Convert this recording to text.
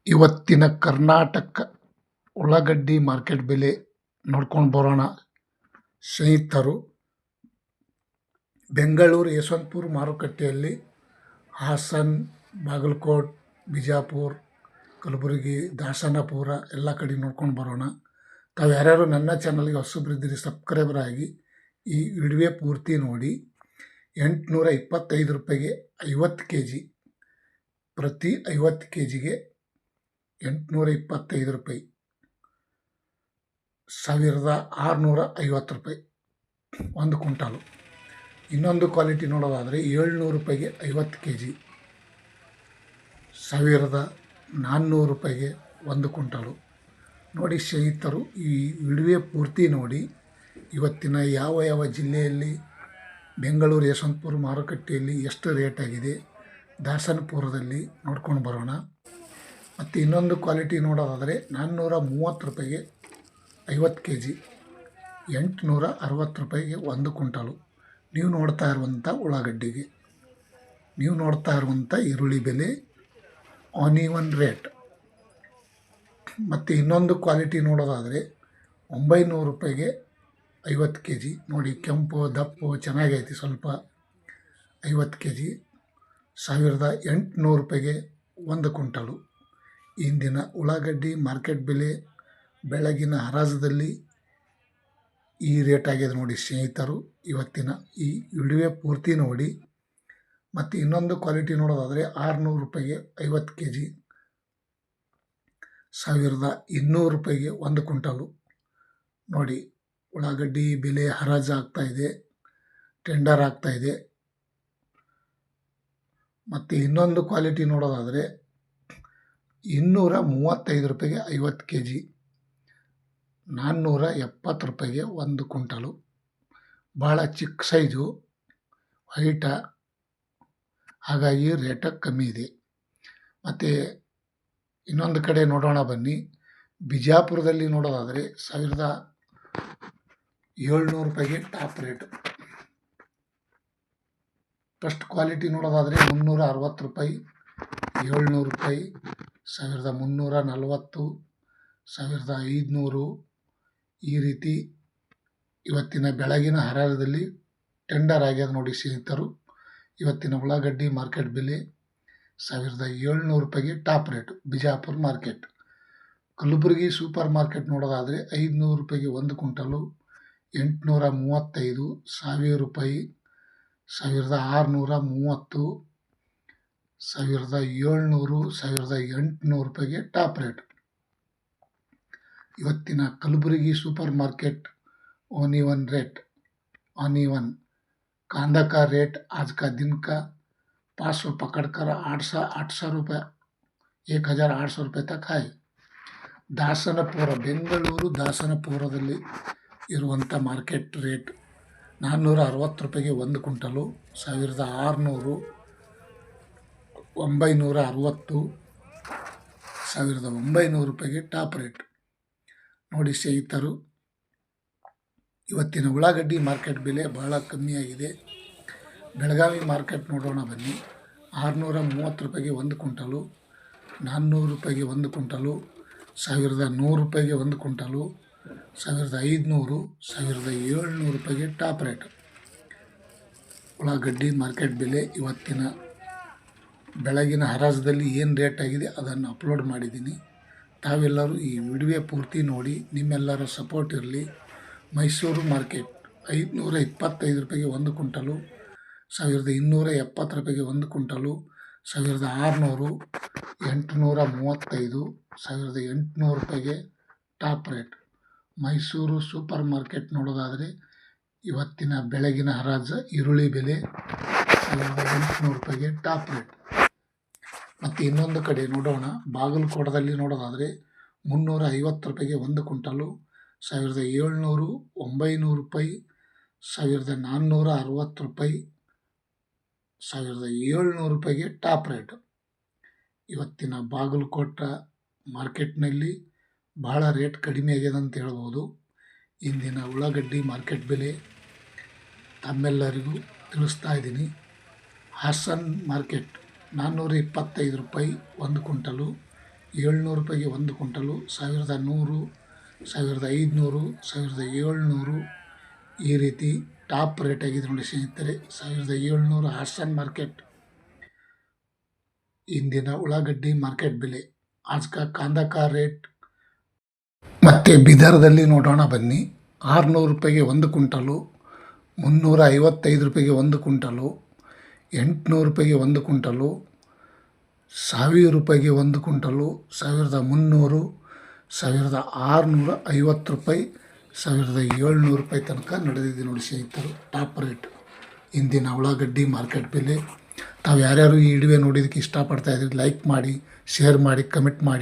ಇವತ್ತಿನ ಕರ್ನಾಟಕ ಉಳ್ಳಾಗಡ್ಡಿ ಮಾರ್ಕೆಟ್ ಬೆಲೆ ನೋಡ್ಕೊಂಡು ಬರೋಣ ಸ್ನೇಹಿತರು. ಬೆಂಗಳೂರು ಯಶವಂತಪುರ ಮಾರುಕಟ್ಟೆಯಲ್ಲಿ ಹಾಸನ್, ಬಾಗಲಕೋಟ್, ಬಿಜಾಪುರ, ಕಲಬುರಗಿ, ದಾಸನಪುರ ಎಲ್ಲ ಕಡೆ ನೋಡ್ಕೊಂಡು ಬರೋಣ. ತಾವು ಯಾರ್ಯಾರು ನನ್ನ ಚಾನಲ್ಗೆ ಹೊಸಬ್ರಿದ್ದೀರಿ ಸಬ್ಸ್ಕ್ರೈಬರ್ ಆಗಿ ಈ ವಿಡಿಯೋ ಪೂರ್ತಿ ನೋಡಿ. 825 ರೂಪಾಯಿಗೆ 50 kg, ಪ್ರತಿ 50 kgಗೆ 825 ರೂಪಾಯಿ, 1650 ರೂಪಾಯಿ ಒಂದು ಕ್ವಿಂಟಾಲು. ಇನ್ನೊಂದು ಕ್ವಾಲಿಟಿ ನೋಡೋದಾದರೆ 700 ರೂಪಾಯಿಗೆ 50 kg, 1400 ರೂಪಾಯಿಗೆ ಒಂದು ಕ್ವಿಂಟಾಲು. ನೋಡಿ ಸ್ನೇಹಿತರು, ಈ ವಿಡಿಯೋ ಪೂರ್ತಿ ನೋಡಿ. ಇವತ್ತಿನ ಯಾವ ಯಾವ ಜಿಲ್ಲೆಯಲ್ಲಿ ಬೆಂಗಳೂರು ಯಶವಂತಪುರ ಮಾರುಕಟ್ಟೆಯಲ್ಲಿ ಎಷ್ಟು ರೇಟ್ ಆಗಿದೆ ದಾಸನಪುರದಲ್ಲಿ ನೋಡ್ಕೊಂಡು ಬರೋಣ. ಮತ್ತು ಇನ್ನೊಂದು ಕ್ವಾಲಿಟಿ ನೋಡೋದಾದರೆ 430 ರೂಪಾಯಿಗೆ 50 kg, 860 ರೂಪಾಯಿಗೆ ಒಂದು ಕ್ವಿಂಟಾಲು. ನೀವು ನೋಡ್ತಾ ಇರುವಂಥ ಉಳ್ಳಾಗಡ್ಡಿಗೆ, ನೀವು ನೋಡ್ತಾ ಇರುವಂಥ ಈರುಳ್ಳಿ ಬೆಲೆ ಆನಿವನ್ ರೇಟ್. ಮತ್ತು ಇನ್ನೊಂದು ಕ್ವಾಲಿಟಿ ನೋಡೋದಾದರೆ 900 ರೂಪಾಯಿಗೆ 50 kg. ನೋಡಿ, ಕೆಂಪು ದಪ್ಪು ಚೆನ್ನಾಗೈತಿ ಸ್ವಲ್ಪ. 50 kg 1800 ರೂಪಾಯಿಗೆ ಒಂದು ಕ್ವಿಂಟಾಲು. ಇಂದಿನ ಉಳ್ಳಾಗಡ್ಡಿ ಮಾರ್ಕೆಟ್ ಬೆಲೆ ಬೆಳಗಿನ ಹರಾಜದಲ್ಲಿ ಈ ರೇಟ್ ಆಗಿದೆ ನೋಡಿ ಸ್ನೇಹಿತರು. ಇವತ್ತಿನ ಈ ವಿಡಿಯೋ ಪೂರ್ತಿ ನೋಡಿ. ಮತ್ತು ಇನ್ನೊಂದು ಕ್ವಾಲಿಟಿ ನೋಡೋದಾದರೆ 600 ರೂಪಾಯಿಗೆ 50 kg, 1200 ರೂಪಾಯಿಗೆ ಒಂದು ಕ್ವಿಂಟಾಲು. ನೋಡಿ, ಉಳ್ಳಾಗಡ್ಡಿ ಬೆಲೆ ಹರಾಜು ಆಗ್ತಾಯಿದೆ, ಟೆಂಡರ್ ಆಗ್ತಾಯಿದೆ. ಮತ್ತು ಇನ್ನೊಂದು ಕ್ವಾಲಿಟಿ ನೋಡೋದಾದರೆ 235 ರೂಪಾಯಿಗೆ 50 kg, 470 ರೂಪಾಯಿಗೆ ಒಂದು ಕ್ವಿಂಟಾಲು. ಭಾಳ ಚಿಕ್ಕ ಸೈಜು, ಹೈಟ, ಹಾಗಾಗಿ ರೇಟ ಕಮ್ಮಿ ಇದೆ. ಮತ್ತು ಇನ್ನೊಂದು ಕಡೆ ನೋಡೋಣ ಬನ್ನಿ. ಬಿಜಾಪುರದಲ್ಲಿ ನೋಡೋದಾದರೆ 1700 ರೂಪಾಯಿಗೆ ಟಾಪ್ ರೇಟ್. ಫಸ್ಟ್ ಕ್ವಾಲಿಟಿ ನೋಡೋದಾದರೆ 360 ರೂಪಾಯಿ, 700 ರೂಪಾಯಿ, 1340, 1500 ಈ ರೀತಿ ಇವತ್ತಿನ ಬೆಳಗಿನ ಹರಾಜದಲ್ಲಿ ಟೆಂಡರ್ ಆಗ್ಯದ ನೋಡಿ ಸ್ನೇಹಿತರು. ಇವತ್ತಿನ ಉಳ್ಳಾಗಡ್ಡಿ ಮಾರ್ಕೆಟ್ ಬೆಲೆ 1700 ರೂಪಾಯಿಗೆ top rate Bijapur market. Kalaburagi super market ನೋಡೋದಾದರೆ 500 ರೂಪಾಯಿಗೆ ಒಂದು ಕ್ವಿಂಟಲು, 835, 1000 ರೂಪಾಯಿ, 1630, 1700, 1800 ರೂಪಾಯಿಗೆ ಟಾಪ್ ರೇಟ್. ಇವತ್ತಿನ ಕಲಬುರಗಿ ಸೂಪರ್ ಮಾರ್केट ऑनिवन रेट, ऑनिवन कांदा का रेट आज का दिन का 500 पकड़कर 800 रुपये, 1800 रुपये तक है. ದಾಸನಪುರ, ಬೆಂಗಳೂರು ದಾಸನಪುರದಲ್ಲಿ ಇರುವಂಥ ಮಾರ್ಕೆಟ್ ರೇಟ್ 460 ರೂಪಾಯಿಗೆ ಒಂದು ಕ್ವಿಂಟಲು, 1600, 960, 1900 ರೂಪಾಯಿಗೆ ಟಾಪ್ ರೇಟ್. ನೋಡಿ ಸ್ನೇಹಿತರು, ಇವತ್ತಿನ ಉಳ್ಳಾಗಡ್ಡಿ ಮಾರ್ಕೆಟ್ ಬೆಲೆ ಬಹಳ ಕಮ್ಮಿಯಾಗಿದೆ. ಬೆಳಗಾವಿ ಮಾರ್ಕೆಟ್ ನೋಡೋಣ ಬನ್ನಿ. 630 ರೂಪಾಯಿಗೆ ಒಂದು ಕ್ವಿಂಟಲು, 400 ರೂಪಾಯಿಗೆ ಒಂದು ಕ್ವಿಂಟಲು, 1100 ರೂಪಾಯಿಗೆ ಒಂದು ಕ್ವಿಂಟಲು, 1500, 1700 ರೂಪಾಯಿಗೆ ಟಾಪ್ ರೇಟ್. ಉಳ್ಳಾಗಡ್ಡಿ ಮಾರ್ಕೆಟ್ ಬೆಲೆ ಇವತ್ತಿನ ಬೆಳಗಿನ ಹರಾಜದಲ್ಲಿ ಏನು ರೇಟ್ ಆಗಿದೆ ಅದನ್ನು ಅಪ್ಲೋಡ್ ಮಾಡಿದ್ದೀನಿ. ತಾವೆಲ್ಲರೂ ಈ ವಿಡಿಯೋ ಪೂರ್ತಿ ನೋಡಿ. ನಿಮ್ಮೆಲ್ಲರ ಸಪೋರ್ಟ್ ಇರಲಿ. ಮೈಸೂರು ಮಾರ್ಕೆಟ್ 525 ರೂಪಾಯಿಗೆ ಒಂದು ಕ್ವಿಂಟಲು, 1270 ರೂಪಾಯಿಗೆ ಒಂದು ಕ್ವಿಂಟಲು, 1600, 835, 1800 ರೂಪಾಯಿಗೆ top rate. Mysuru super market ನೋಡೋದಾದರೆ ಇವತ್ತಿನ ಬೆಳಗಿನ ಹರಾಜು ಈರುಳ್ಳಿ ಬೆಲೆ 1800 ರೂಪಾಯಿಗೆ ಟಾಪ್ ರೇಟ್. ಮತ್ತು ಇನ್ನೊಂದು ಕಡೆ ನೋಡೋಣ. ಬಾಗಲಕೋಟದಲ್ಲಿ ನೋಡೋದಾದರೆ 350 ರೂಪಾಯಿಗೆ ಒಂದು ಕ್ವಿಂಟಲು, 1700, 900 ರೂಪಾಯಿ, 1460 ರೂಪಾಯಿ, 1700 ರೂಪಾಯಿಗೆ ಟಾಪ್ ರೇಟ್. ಇವತ್ತಿನ ಬಾಗಲಕೋಟೆ ಮಾರ್ಕೆಟ್ನಲ್ಲಿ ಭಾಳ ರೇಟ್ ಕಡಿಮೆ ಆಗಿದೆ ಅಂತ ಹೇಳ್ಬೋದು. ಇಂದಿನ ಉಳ್ಳಾಗಡ್ಡಿ ಮಾರ್ಕೆಟ್ ಬೆಲೆ ತಮ್ಮೆಲ್ಲರಿಗೂ ತಿಳಿಸ್ತಾ ಇದ್ದೀನಿ. ಹಾಸನ್ ಮಾರ್ಕೆಟ್ 425 ರೂಪಾಯಿ ಒಂದು ಕ್ವಿಂಟಲು, 700 ಒಂದು ಕ್ವಿಂಟಲು, 1100, 1500, 1700 ಈ ರೀತಿ ಟಾಪ್ ರೇಟ್ ಆಗಿದೆ ನೋಡಿ ಸ್ನೇಹಿತರೆ. 1700 ಹಾಸನ್ ಮಾರ್ಕೆಟ್ ಇಂದಿನ ಉಳ್ಳಾಗಡ್ಡಿ ಮಾರ್ಕೆಟ್ ಬೆಲೆ. आज का कांदा का ರೇಟ್ ಮತ್ತು ಬೀದರ್ದಲ್ಲಿ ನೋಡೋಣ ಬನ್ನಿ. 600 ರೂಪಾಯಿಗೆ ಒಂದು ಕ್ವಿಂಟಲು, 355 ಒಂದು ಕ್ವಿಂಟಲು, 800 ರೂಪಾಯಿಗೆ ಒಂದು ಕ್ವಿಂಟಲು, 1000 ರೂಪಾಯಿಗೆ ಒಂದು ಕ್ವಿಂಟಲು, 1300, 1650 ರೂಪಾಯಿ, 1700 ರೂಪಾಯಿ ತನಕ ನಡೆದಿದೆ ನೋಡಿ ಸ್ನೇಹಿತರು ಟಾಪ್ ರೇಟ್ ಇಂದಿನ ಉಳ್ಳಾಗಡ್ಡಿ ಮಾರ್ಕೆಟ್ ಬೆಲೆ. ತಾವು ಯಾರ್ಯಾರು ಈ ವಿಡಿಯೋ ನೋಡಿದ್ದಕ್ಕೆ ಇಷ್ಟಪಡ್ತಾ ಇದ್ದೀರಿ ಲೈಕ್ ಮಾಡಿ, ಶೇರ್ ಮಾಡಿ, ಕಮೆಂಟ್ ಮಾಡಿ.